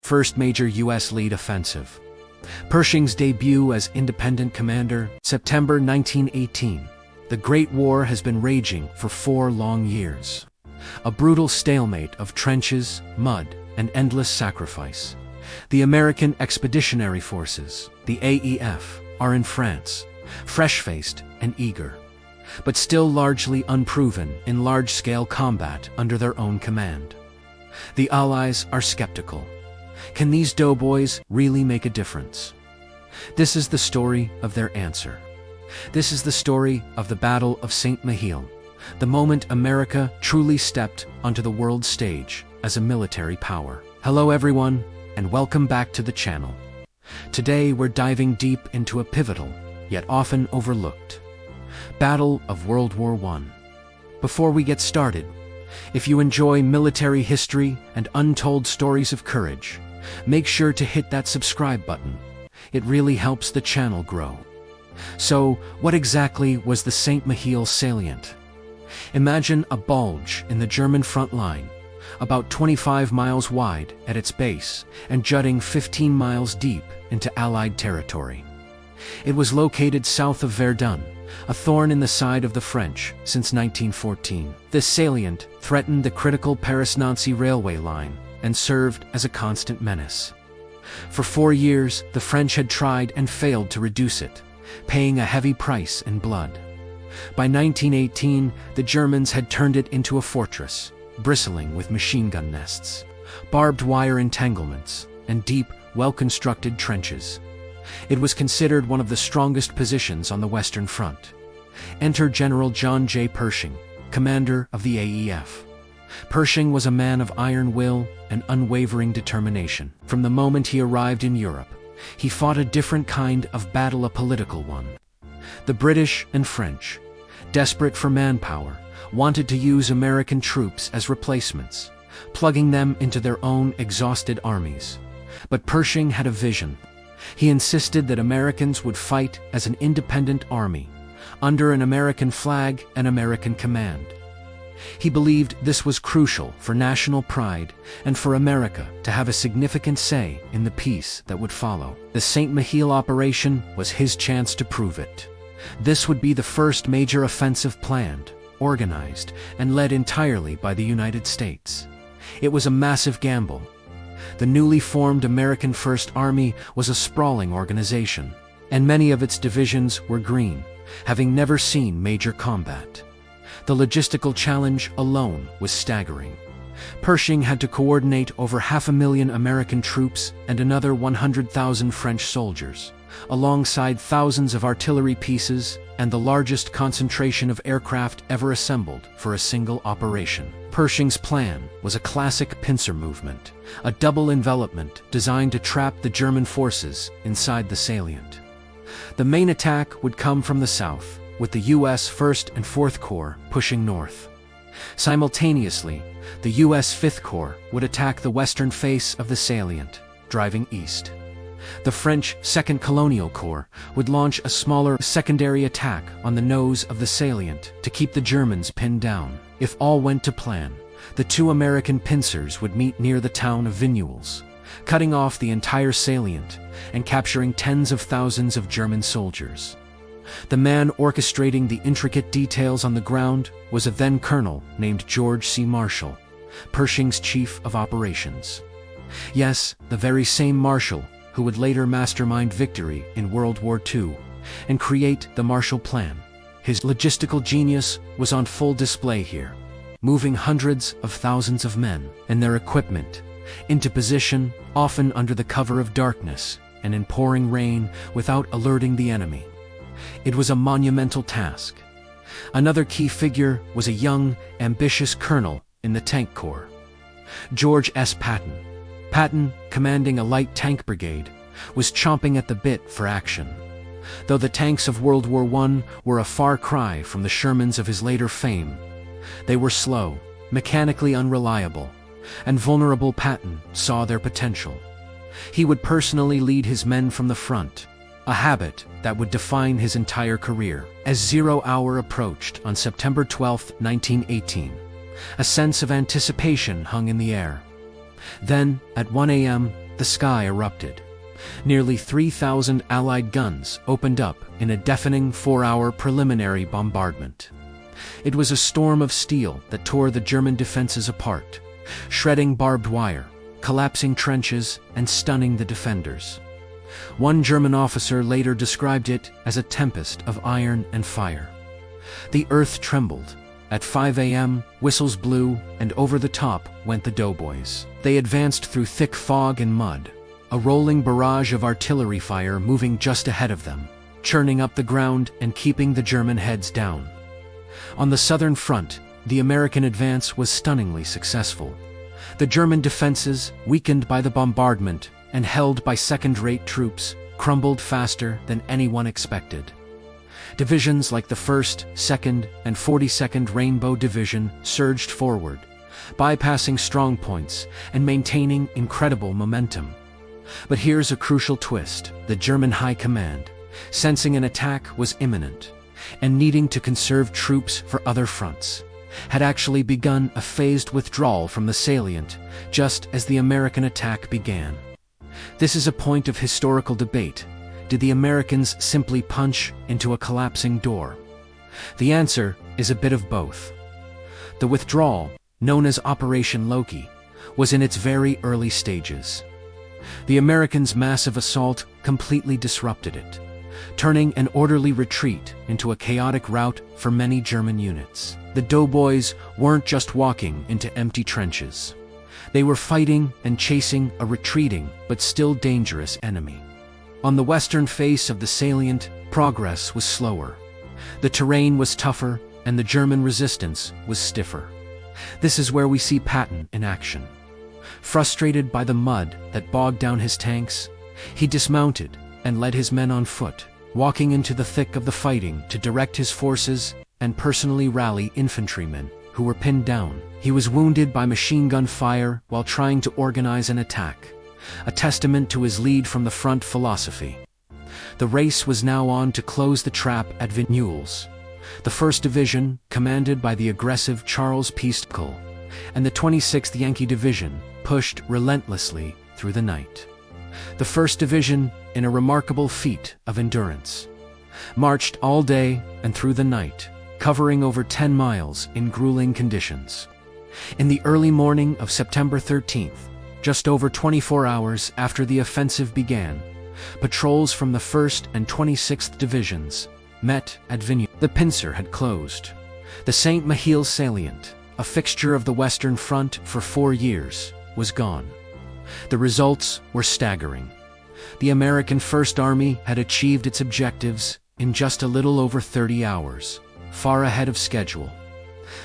first major U.S. lead offensive. Pershing's debut as independent commander, September 1918. The Great War has been raging for 4 long years. A brutal stalemate of trenches, mud, and endless sacrifice. The American Expeditionary Forces, the AEF, are in France, fresh-faced and eager, but still largely unproven in large-scale combat under their own command. The Allies are skeptical. Can these doughboys really make a difference? This is the story of their answer. This is the story of the Battle of Saint-Mihiel, the moment America truly stepped onto the world stage as a military power. Hello everyone, and welcome back to the channel. Today we're diving deep into a pivotal, yet often overlooked, Battle of World War I. Before we get started, if you enjoy military history and untold stories of courage, make sure to hit that subscribe button. It really helps the channel grow. So, what exactly was the Saint-Mihiel salient? Imagine a bulge in the German front line, about 25 miles wide at its base and jutting 15 miles deep into Allied territory. It was located south of Verdun, a thorn in the side of the French since 1914. This salient threatened the critical Paris-Nancy railway line and served as a constant menace. For 4 years, the French had tried and failed to reduce it, paying a heavy price in blood. By 1918, the Germans had turned it into a fortress, bristling with machine gun nests, barbed wire entanglements, and deep, well-constructed trenches. It was considered one of the strongest positions on the Western Front. Enter General John J. Pershing, commander of the AEF. Pershing was a man of iron will and unwavering determination. From the moment he arrived in Europe, he fought a different kind of battle, a political one. The British and French, desperate for manpower, wanted to use American troops as replacements, plugging them into their own exhausted armies. But Pershing had a vision. He insisted that Americans would fight as an independent army, under an American flag and American command. He believed this was crucial for national pride and for America to have a significant say in the peace that would follow. The Saint-Mihiel operation was his chance to prove it. This would be the first major offensive planned, organized, and led entirely by the United States. It was a massive gamble. The newly formed American First Army was a sprawling organization, and many of its divisions were green, having never seen major combat. The logistical challenge alone was staggering. Pershing had to coordinate over 500,000 American troops and another 100,000 French soldiers, alongside thousands of artillery pieces and the largest concentration of aircraft ever assembled for a single operation. Pershing's plan was a classic pincer movement, a double envelopment designed to trap the German forces inside the salient. The main attack would come from the south, with the U.S. 1st and 4th Corps pushing north. Simultaneously, the U.S. 5th Corps would attack the western face of the salient, driving east. The French 2nd Colonial Corps would launch a smaller secondary attack on the nose of the salient to keep the Germans pinned down. If all went to plan, the 2 American pincers would meet near the town of Vigneulles, cutting off the entire salient and capturing tens of thousands of German soldiers. The man orchestrating the intricate details on the ground was a then colonel named George C. Marshall, Pershing's chief of operations. Yes, the very same Marshall who would later mastermind victory in World War II and create the Marshall Plan. His logistical genius was on full display here, moving hundreds of thousands of men and their equipment into position, often under the cover of darkness and in pouring rain, without alerting the enemy. It was a monumental task. Another key figure was a young, ambitious colonel in the Tank Corps, George S. Patton. Patton, commanding a light tank brigade, was chomping at the bit for action. Though the tanks of World War I were a far cry from the Shermans of his later fame, they were slow, mechanically unreliable, and vulnerable. Patton saw their potential. He would personally lead his men from the front, a habit that would define his entire career. As 0 hour approached on September 12, 1918, a sense of anticipation hung in the air. Then, at 1 a.m., the sky erupted. Nearly 3,000 Allied guns opened up in a deafening 4-hour preliminary bombardment. It was a storm of steel that tore the German defenses apart, shredding barbed wire, collapsing trenches, and stunning the defenders. One German officer later described it as a tempest of iron and fire. The earth trembled. At 5 a.m., whistles blew, and over the top went the doughboys. They advanced through thick fog and mud, a rolling barrage of artillery fire moving just ahead of them, churning up the ground and keeping the German heads down. On the southern front, the American advance was stunningly successful. The German defenses, weakened by the bombardment and held by second-rate troops, crumbled faster than anyone expected. Divisions like the 1st, 2nd, and 42nd Rainbow Division surged forward, bypassing strongpoints and maintaining incredible momentum. But here's a crucial twist. The German High Command, sensing an attack was imminent and needing to conserve troops for other fronts, had actually begun a phased withdrawal from the salient just as the American attack began. This is a point of historical debate. Did the Americans simply punch into a collapsing door? The answer is a bit of both. The withdrawal, known as Operation Loki, was in its very early stages. The Americans' massive assault completely disrupted it, turning an orderly retreat into a chaotic rout for many German units. The doughboys weren't just walking into empty trenches. They were fighting and chasing a retreating but still dangerous enemy. On the western face of the salient, progress was slower. The terrain was tougher, and the German resistance was stiffer. This is where we see Patton in action. Frustrated by the mud that bogged down his tanks, he dismounted and led his men on foot, walking into the thick of the fighting to direct his forces and personally rally infantrymen who were pinned down. He was wounded by machine gun fire while trying to organize an attack, a testament to his lead from the front philosophy. The race was now on to close the trap at Vigneulles. The 1st Division, commanded by the aggressive Charles Piestcol, and the 26th Yankee Division pushed relentlessly through the night. The 1st Division, in a remarkable feat of endurance, marched all day and through the night, covering over 10 miles in grueling conditions. In the early morning of September 13th, just over 24 hours after the offensive began, patrols from the 1st and 26th Divisions met at Vigneulles. The pincer had closed. The Saint-Mihiel Salient, a fixture of the Western Front for 4 years, was gone. The results were staggering. The American First Army had achieved its objectives in just a little over 30 hours, far ahead of schedule.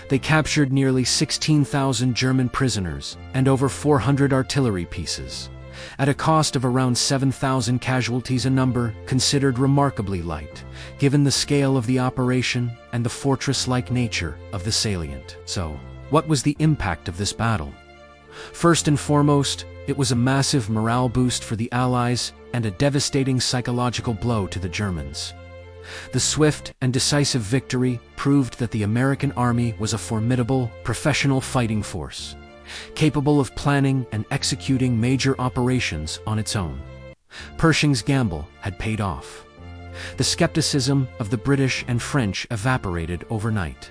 They captured nearly 16,000 German prisoners and over 400 artillery pieces, at a cost of around 7,000 casualties, a number considered remarkably light, given the scale of the operation and the fortress-like nature of the salient. So, what was the impact of this battle? First and foremost, it was a massive morale boost for the Allies and a devastating psychological blow to the Germans. The swift and decisive victory proved that the American army was a formidable, professional fighting force, capable of planning and executing major operations on its own. Pershing's gamble had paid off. The skepticism of the British and French evaporated overnight.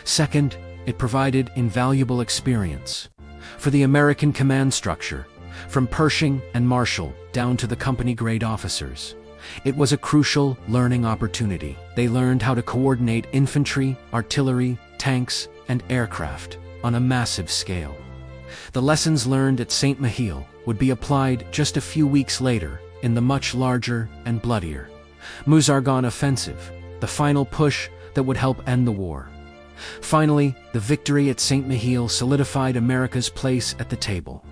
Second, it provided invaluable experience for the American command structure, from Pershing and Marshall down to the company-grade officers. It was a crucial learning opportunity. They learned how to coordinate infantry, artillery, tanks, and aircraft on a massive scale. The lessons learned at Saint-Mihiel would be applied just a few weeks later in the much larger and bloodier Meuse Argonne Offensive, the final push that would help end the war. Finally, the victory at Saint-Mihiel solidified America's place at the table.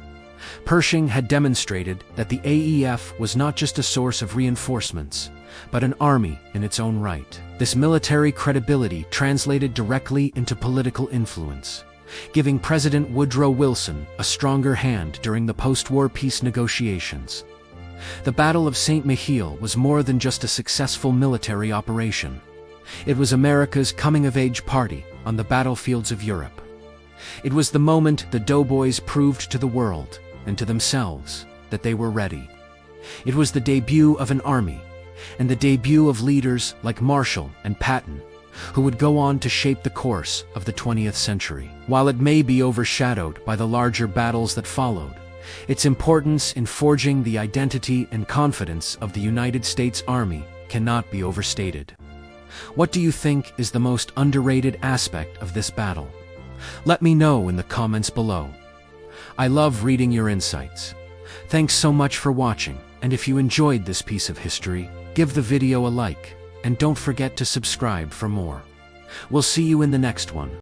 Pershing had demonstrated that the AEF was not just a source of reinforcements, but an army in its own right. This military credibility translated directly into political influence, giving President Woodrow Wilson a stronger hand during the post-war peace negotiations. The Battle of Saint-Mihiel was more than just a successful military operation. It was America's coming-of-age party on the battlefields of Europe. It was the moment the doughboys proved to the world and to themselves that they were ready. It was the debut of an army, and the debut of leaders like Marshall and Patton, who would go on to shape the course of the 20th century. While it may be overshadowed by the larger battles that followed, its importance in forging the identity and confidence of the United States Army cannot be overstated. What do you think is the most underrated aspect of this battle? Let me know in the comments below. I love reading your insights. Thanks so much for watching, and if you enjoyed this piece of history, give the video a like, and don't forget to subscribe for more. We'll see you in the next one.